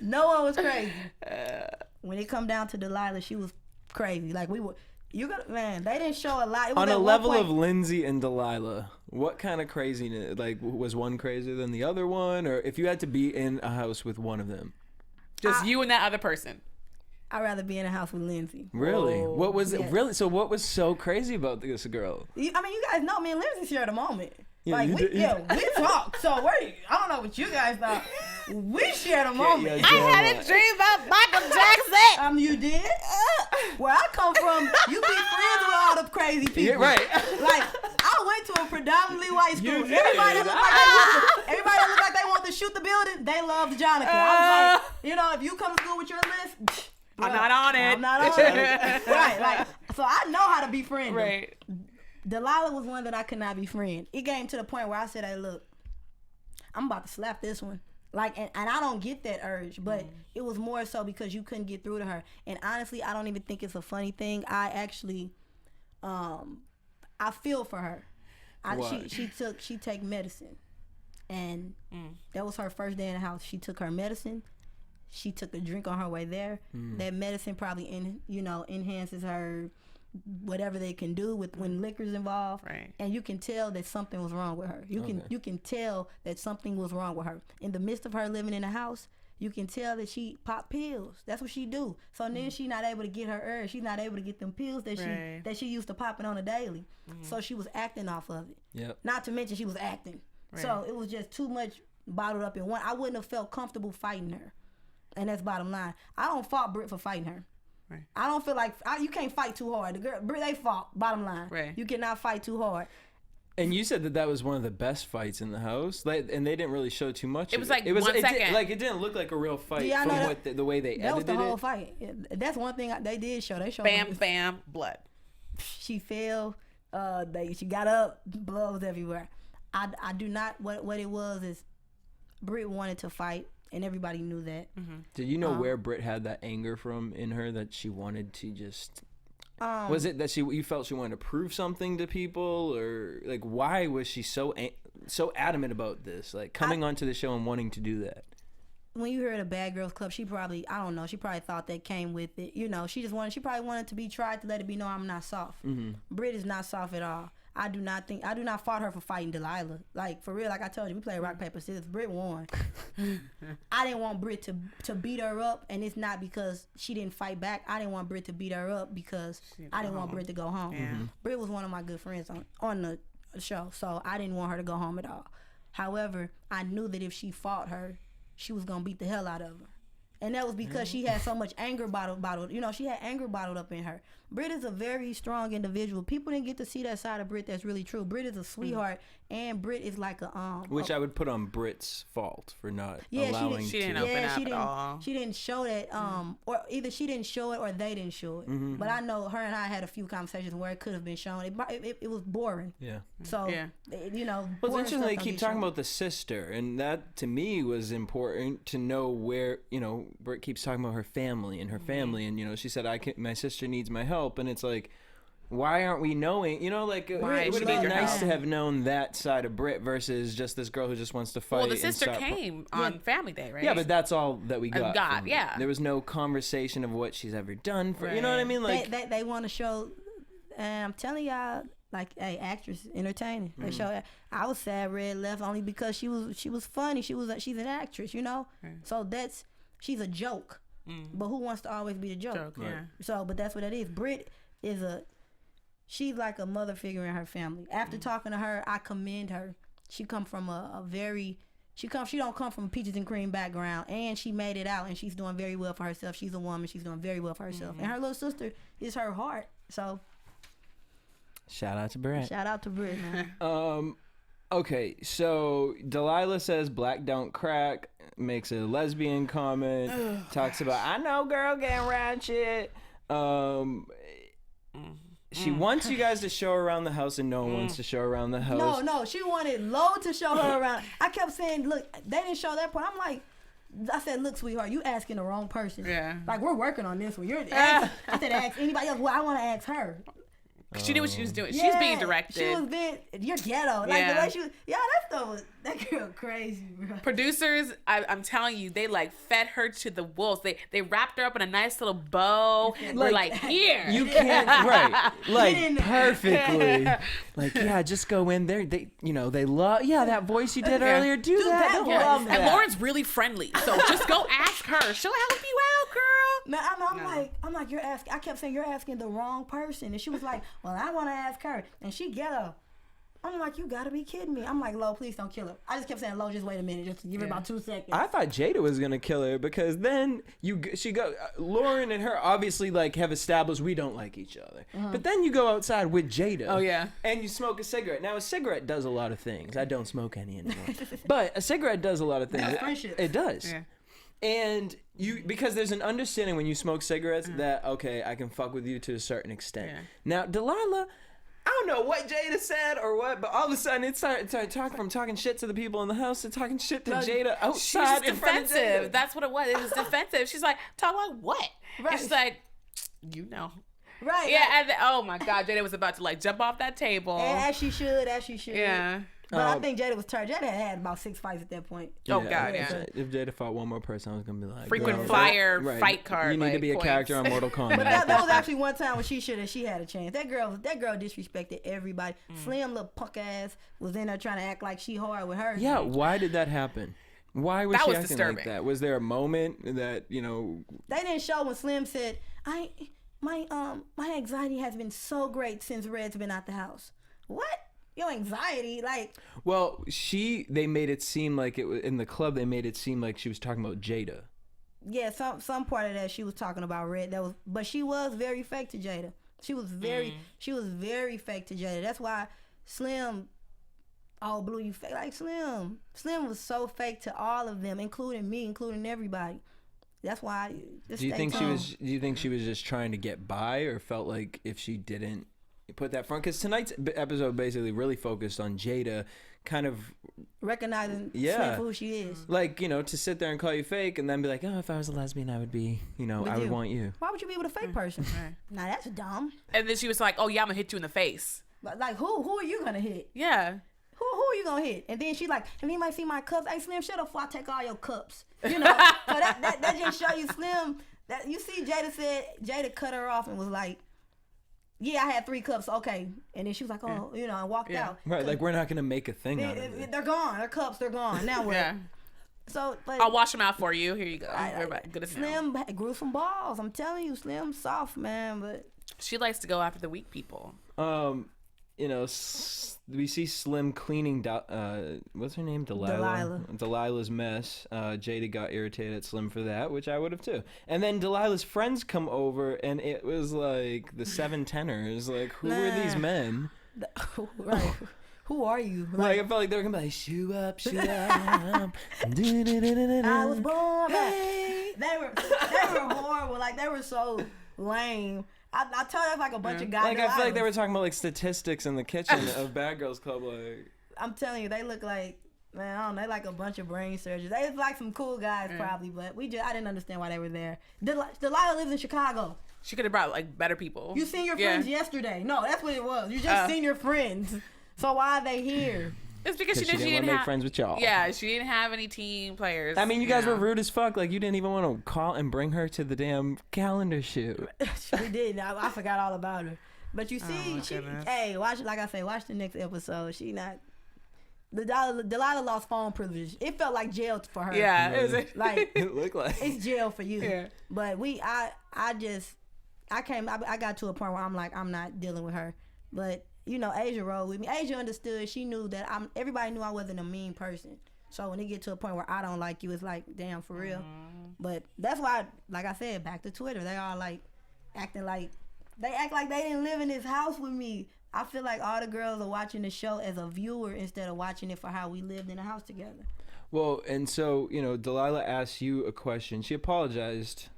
No one was crazy. When it come down to Delilah, she was crazy. Like, they didn't show a lot. It was on a level of Lindsay and Delilah, what kind of craziness? Like, was one crazier than the other one? Or if you had to be in a house with one of them? Just you and that other person. I'd rather be in a house with Lindsay. Really? Whoa. What was it? Really? So what was so crazy about this girl? I mean, you guys know me and Lindsay shared a moment. Yeah, like, we talk. So I don't know what you guys thought. We shared a moment. I had a dream about Michael Jackson. You did? Where I come from, you be friends with all the crazy people. Yeah, right. Like, I went to a predominantly white school. Everybody that looked like they want to shoot the building, they loved Jonica. I was like, you know, if you come to school with your list, I'm not on it. Right, like, so I know how to be friendly. Right. Delilah was one that I could not be friend. It came to the point where I said, hey, look, I'm about to slap this one. Like, and I don't get that urge, but it was more so because you couldn't get through to her. And honestly, I don't even think it's a funny thing. I actually, I feel for her. She take medicine, and that was her first day in the house. She took her medicine. She took a drink on her way there. That medicine probably enhances her whatever they can do with when liquor's involved. Right. And you can tell that something was wrong with her. You can tell that something was wrong with her. In the midst of her living in the house, you can tell that she pop pills. That's what she do. So then she not able to get her urge. She's not able to get them pills that she used to popping on a daily. So she was acting off of it. Yep. Not to mention she was acting. Right. So it was just too much bottled up in one. I wouldn't have felt comfortable fighting her. And that's bottom line. I don't fault Britt for fighting her. Right. I don't feel like you can't fight too hard. The girl, Britt, they fought. Bottom line, right. You cannot fight too hard. And you said that was one of the best fights in the house, and they didn't really show too much. It was like 1 second. It didn't look like a real fight from the way they edited it. That was the whole fight. That's one thing they did show. They showed bam, blood. She fell. She got up. Blood was everywhere. I do not. What it was is, Britt wanted to fight. And everybody knew that. Did you know where Britt had that anger from in her that she wanted to just? Was it that you felt she wanted to prove something to people, or like why was she so adamant about this, like coming onto the show and wanting to do that? When you heard a Bad Girls Club, she probably thought that came with it. She probably wanted to be tried to let it be known I'm not soft. Britt is not soft at all. I do not fault her for fighting Delilah. Like, for real, like I told you, we played rock, paper, scissors. Britt won. I didn't want Britt to beat her up, and it's not because she didn't fight back. I didn't want Britt to beat her up because I didn't want Britt to go home. Yeah. Britt was one of my good friends on the show, so I didn't want her to go home at all. However, I knew that if she fought her, she was going to beat the hell out of her. And that was because she had so much anger bottled. She had anger bottled up in her. Britt is a very strong individual. People didn't get to see that side of Britt that's really true. Britt is a sweetheart, and Britt is like a which I would put on Britt's fault for not allowing. She didn't open up at all. She didn't show that, or either she didn't show it or they didn't show it. But I know her and I had a few conversations where it could have been shown. It was boring. Yeah. So well, it's interesting they keep talking about the sister, and that to me was important to know where Britt keeps talking about her family and her family, and she said my sister needs my help. And it's like, why aren't we knowing? It would have been nice to have known that side of Britt versus just this girl who just wants to fight. Well, the sister came on Family Day, right? Yeah, but that's all that we got. Yeah. There was no conversation of what she's ever done for. Right. You know what I mean? Like they want to show. And I'm telling y'all, like, hey, actress, entertaining. They show. I was sad Red left only because she was funny. She's an actress, So she's a joke. But who wants to always be the joke? Yeah. So, but that's what it is. Britt is she's like a mother figure in her family. After talking to her, I commend her. She come from she don't come from a peaches and cream background, and she made it out, and she's doing very well for herself. She's a woman. She's doing very well for herself. And her little sister is her heart. So, shout out to Britt. Shout out to Britt, man. Okay, so Delilah says black don't crack, makes a lesbian comment, talks about, I know girl getting ratchet. She wants you guys to show her around the house, and no one wants to show her around the house. No, she wanted Lo to show her around. I kept saying, look, they didn't show that part. I'm like, I said, look, sweetheart, you asking the wrong person. Yeah. Like, we're working on this one. I said, ask anybody else. Well, I want to ask her. She knew what she was doing. She was being directed. She was you're ghetto. Like the way she was, that girl crazy, bro. Producers, I'm telling you, they like fed her to the wolves. They wrapped her up in a nice little bow. We're like, here. You can't, right. Like, perfectly. Like, yeah, just go in there. They love, that voice you did earlier. Do that. They love that. And Lauren's really friendly. So just go ask her. She'll help you out, girl. Man, I'm like, you're asking. I kept saying you're asking the wrong person, and she was like, well, I want to ask her, and she ghetto. I'm like, you gotta be kidding me. I'm like, Lo, please don't kill her. I just kept saying, Lo, just wait a minute, just give her about 2 seconds. I thought Jada was gonna kill her because then Lauren and her obviously like have established we don't like each other, but then you go outside with Jada. Oh yeah. And you smoke a cigarette. Now a cigarette does a lot of things. I don't smoke any anymore, but a cigarette does a lot of things. It does. Yeah. And because there's an understanding when you smoke cigarettes that, okay, I can fuck with you to a certain extent. Yeah. Now, Delilah, I don't know what Jada said or what, but all of a sudden it started talking shit to the people in the house to talking shit to Jada outside in front of Jada. That's what it was. It was defensive. She's like, talk like what? Right. And she's like, you know. Right. Yeah. Right. And then, oh my God, Jada was about to like jump off that table. And as she should. Yeah. But I think Jada was tired. Jada had about 6 fights at that point. Oh God, yeah. If Jada fought one more person, I was gonna be like, frequent flyer fight card. You need to be a character on Mortal Kombat. But that was actually one time when she had a chance. That girl disrespected everybody. Slim little punk ass was in there trying to act like she hard with her. Yeah, why did that happen? Why was That she was acting disturbing. like that? Was there a moment that They didn't show when Slim said, my anxiety has been so great since Red's been out the house. What? Your anxiety, like. Well, they made it seem like it was in the club. They made it seem like she was talking about Jada. Yeah, some part of that she was talking about Red. But she was very fake to Jada. She was very fake to Jada. That's why Slim, all Blue, you fake like Slim. Slim was so fake to all of them, including me, including everybody. That's why. Do you think she was just trying to get by, or felt like if she didn't put that front? Because tonight's episode basically really focused on Jada kind of recognizing Slim for who she is. Like, to sit there and call you fake and then be like, oh, if I was a lesbian, I would be, I would want you. Why would you be with a fake person? Now that's dumb. And then she was like, oh yeah, I'm gonna hit you in the face. But like, who are you gonna hit? Yeah. Who are you gonna hit? And then she like, if you might see my cups, hey Slim, shut up before I take all your cups. So that just show you Slim. That you see, Jada cut her off and was like, yeah, I had 3 cups, okay. And then she was like, oh, and walked out. Right, like we're not gonna make a thing out of it. They're gone. Their cups, they're gone. Now what? Yeah. So, but I'll wash them out for you. Here you go. Good as Slim grew some balls. I'm telling you, Slim soft, man. But she likes to go after the weak people. We see Slim cleaning. What's her name? Delilah. Delilah's mess. Jada got irritated at Slim for that, which I would have too. And then Delilah's friends come over, and it was like the 7 tenors. Like, who were these men? Right. Who are you? Like, I felt like they were gonna be like, shoe up. I was born back. They were horrible. Like, they were so lame. I told you, like a bunch of guys. Like, I feel like they were talking about like statistics in the kitchen of Bad Girls Club. Like, I'm telling you, they look like, man, I don't know, they like a bunch of brain surgeons. They was like some cool guys probably, but I didn't understand why they were there. Delilah lives in Chicago. She could have brought like better people. You seen your friends yesterday? No, that's what it was. You just seen your friends. So why are they here? It's because she didn't want to make friends with y'all. Yeah, she didn't have any team players. I mean, you guys were rude as fuck. Like, you didn't even want to call and bring her to the damn calendar shoot. We did. I forgot all about her. But you see, watch the next episode. She not. Delilah lost phone privilege. It felt like jail for her. Yeah, it was like it looked like it's jail for you. Yeah. But I got to a point where I'm like, I'm not dealing with her. But Asia rolled with me. Asia understood. She knew that everybody knew I wasn't a mean person. So when it get to a point where I don't like you, it's like, damn, for real. But that's why, like I said, back to Twitter, they all like acting like they act like they didn't live in this house with me. I feel like all the girls are watching the show as a viewer instead of watching it for how we lived in a house together. Well, and so Delilah asked you a question. She apologized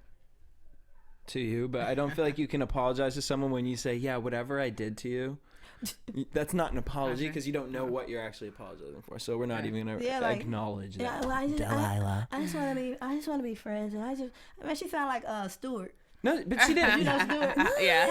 to you, but I don't feel like you can apologize to someone when you say, yeah, whatever I did to you. That's not an apology because you don't know what you're actually apologizing for. So we're not even gonna acknowledge that. Delilah. I just want to be friends, and she sounded like Stewart. No, but she did. You know Stewart. Yeah.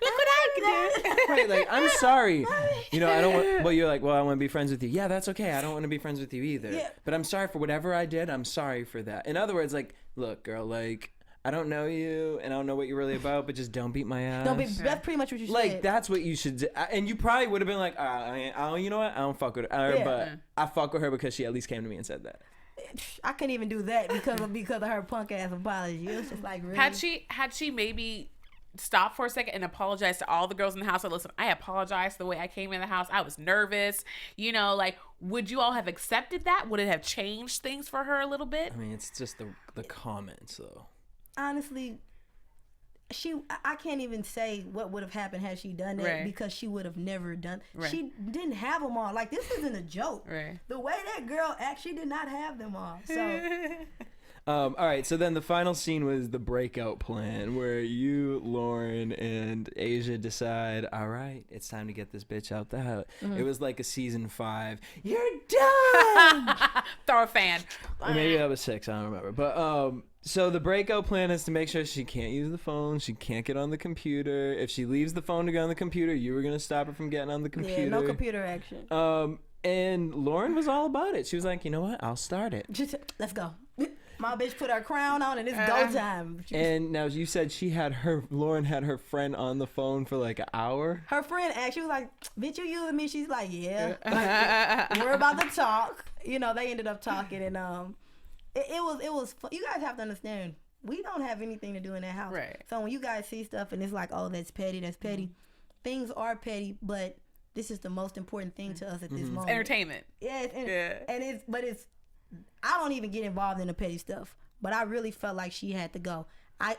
Look what I can do. Right, like, I'm sorry. I don't want. Well, you're like, well, I want to be friends with you. Yeah, that's okay. I don't want to be friends with you either. Yeah. But I'm sorry for whatever I did. I'm sorry for that. In other words, like, look, girl, like, I don't know you, and I don't know what you're really about, but just don't beat my ass. That's pretty much what you said. Like, that's what you should do. And you probably would have been like, you know what? I don't fuck with her. But I fuck with her because she at least came to me and said that. I couldn't even do that because of her punk ass apology. It was just like, really? Had she maybe stopped for a second and apologized to all the girls in the house? Like, listen, I apologize for the way I came in the house. I was nervous. Like, would you all have accepted that? Would it have changed things for her a little bit? I mean, it's just the comments, though. Honestly, I can't even say what would have happened had she done that because she would have never done. She didn't have them all. Like, this isn't a joke. The way that girl acts, she did not have them all. So All right, so then the final scene was the breakout plan where you, Lauren, and Asia decide, all right, it's time to get this bitch out the house. It was like a season 5. You're done! Throw a fan. Or maybe that was 6, I don't remember. But so the breakout plan is to make sure she can't use the phone, she can't get on the computer. If she leaves the phone to go on the computer, you were going to stop her from getting on the computer. Yeah, no computer action. And Lauren was all about it. She was like, you know what? I'll start it. Just, let's go. My bitch put her crown on and it's go time. And now you said Lauren had her friend on the phone for like an hour. Her friend asked, she was like, bitch, you using me? She's like, yeah. Like, we're about to talk. You know, they ended up talking and it was fun. You guys have to understand, we don't have anything to do in that house. Right. So when you guys see stuff and it's like, oh, that's petty, things are petty, but this is the most important thing to us at this moment. Entertainment. Yeah, I don't even get involved in the petty stuff, but I really felt like she had to go.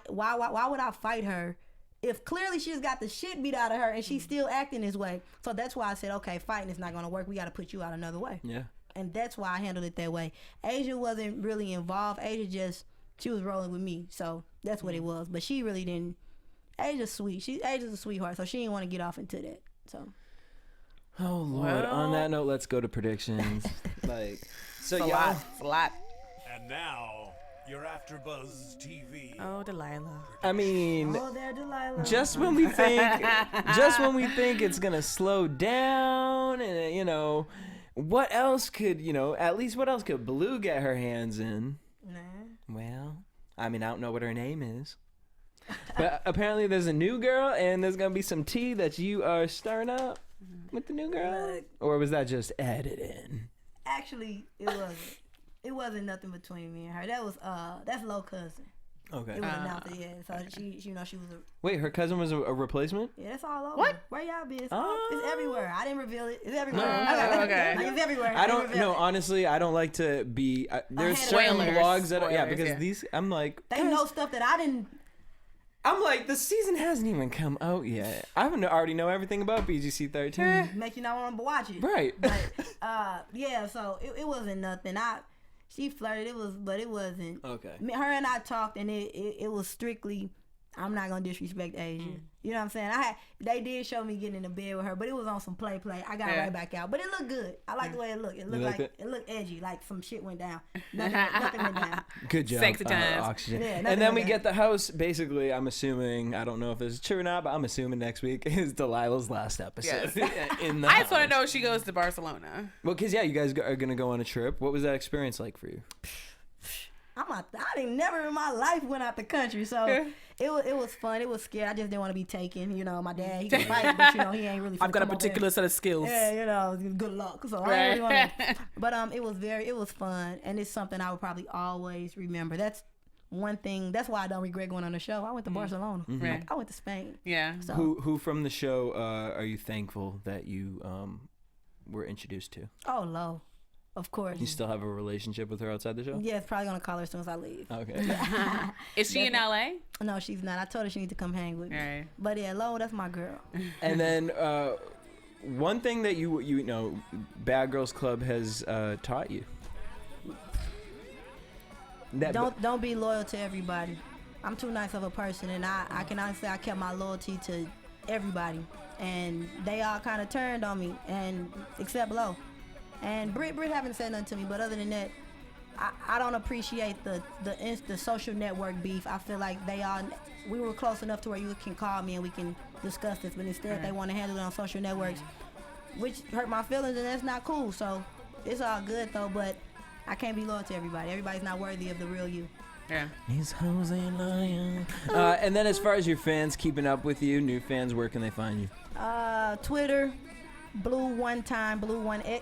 Why would I fight her if clearly she just got the shit beat out of her and she's still acting this way? So that's why I said, okay, fighting is not going to work. We got to put you out another way. Yeah. And that's why I handled it that way. Asia wasn't really involved. She was rolling with me. So that's what it was. But she really didn't. Asia's sweet. Asia's a sweetheart, so she didn't want to get off into that. So. Oh Lord! On that note, let's go to predictions. It's a lot. And now, your AfterBuzz TV. Oh, Delilah. I mean, There, Delilah. just when we think it's gonna slow down, and what else could Blue get her hands in? Nah. Well, I mean, I don't know what her name is. But apparently there's a new girl, and there's going to be some tea that you are stirring up with the new girl? Look, or was that just added in? actually, it wasn't. It wasn't nothing between me and her. That was that's low cousin. Okay. It was announced, yeah. So she was a. Wait, her cousin was a replacement? Yeah, that's all over. What? Where y'all be? It's everywhere. I didn't reveal it. It's everywhere. No, okay. Like, it's everywhere. I don't reveal know. it. Honestly, I don't like to be. There's Ahead of certain spoilers. blogs that Spoilers, because yeah. these. I'm like, They know stuff that I didn't. I'm like, the season hasn't even come out yet. I already know everything about BGC 13. Make you not want to watch it. Right. But yeah, so it wasn't nothing. She flirted. But it wasn't. Okay. Her and I talked, and it was strictly. I'm not gonna disrespect Asia. You know what I'm saying? They did show me getting in the bed with her, but it was on some play. I got right back out, but it looked good. I like the way it looked. It looked like it looked edgy, like some shit went down. Nothing went down. Good job. Sexy times. Oxygen. Yeah, and then we like get the house. Basically, I'm assuming, I don't know if this is true or not, but I'm assuming next week is Delilah's last episode. In the I just want house. to know if she goes to Barcelona. Well, because you guys are gonna go on a trip. What was that experience like for you? I didn't never in my life went out the country, so it was fun. It was scary. I just didn't want to be taken. You know, my dad, he can fight, but he ain't really. I've got a particular set of skills. Yeah, good luck. So I ain't really want to. But it was fun, and it's something I would probably always remember. That's one thing. That's why I don't regret going on the show. I went to Barcelona. Right. I went to Spain. Yeah. So Who from the show are you thankful that you were introduced to? oh, Lo, of course. You still have a relationship with her outside the show? Yeah, it's probably gonna call her as soon as I leave. Okay. Is she in LA? No, she's not. I told her she needs to come hang with me. Right. But yeah, Lo, that's my girl. And then one thing that you know Bad Girls Club has taught you. Don't be loyal to everybody. I'm too nice of a person, and I can honestly say I kept my loyalty to everybody, and they all kind of turned on me, and except Lo. And Brit haven't said nothing to me, but other than that, I don't appreciate the social network beef. I feel like we were close enough to where you can call me and we can discuss this, but instead they want to handle it on social networks, which hurt my feelings, and that's not cool. So it's all good though, but I can't be loyal to everybody. Everybody's not worthy of the real you. Yeah. These hoes ain't lying. And then as far as your fans keeping up with you, new fans, where can they find you? Twitter, Blue 1X.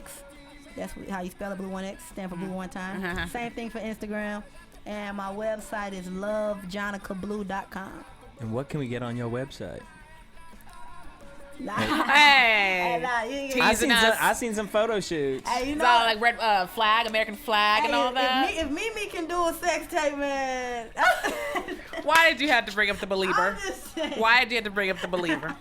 That's how you spell it, Blue 1X, stand for Blue One Time. Same thing for Instagram. And my website is lovejonicablu.com. And what can we get on your website? Hey. I seen some photo shoots. Hey, you It's know, all like red flag, American flag, and all that. If Mimi can do a sex tape, man. Why did you have to bring up the Believer? I'm just saying. Why did you have to bring up the Believer?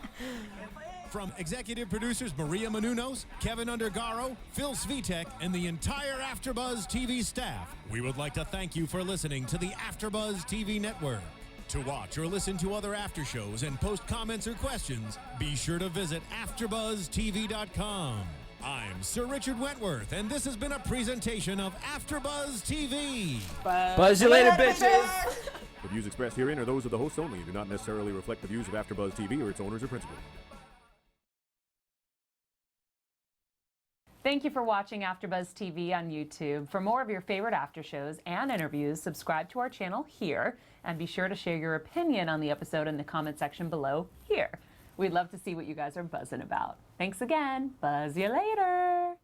From executive producers Maria Menounos, Kevin Undergaro, Phil Svitek, and the entire AfterBuzz TV staff, we would like to thank you for listening to the AfterBuzz TV network. To watch or listen to other after shows and post comments or questions, be sure to visit AfterBuzzTV.com. I'm Sir Richard Wentworth, and this has been a presentation of AfterBuzz TV. Buzz you later, bitches. The views expressed herein are those of the hosts only and do not necessarily reflect the views of AfterBuzz TV or its owners or principals. Thank you for watching AfterBuzz TV on YouTube. For more of your favorite after shows and interviews, subscribe to our channel here, and be sure to share your opinion on the episode in the comment section below here. We'd love to see what you guys are buzzing about. Thanks again. Buzz you later.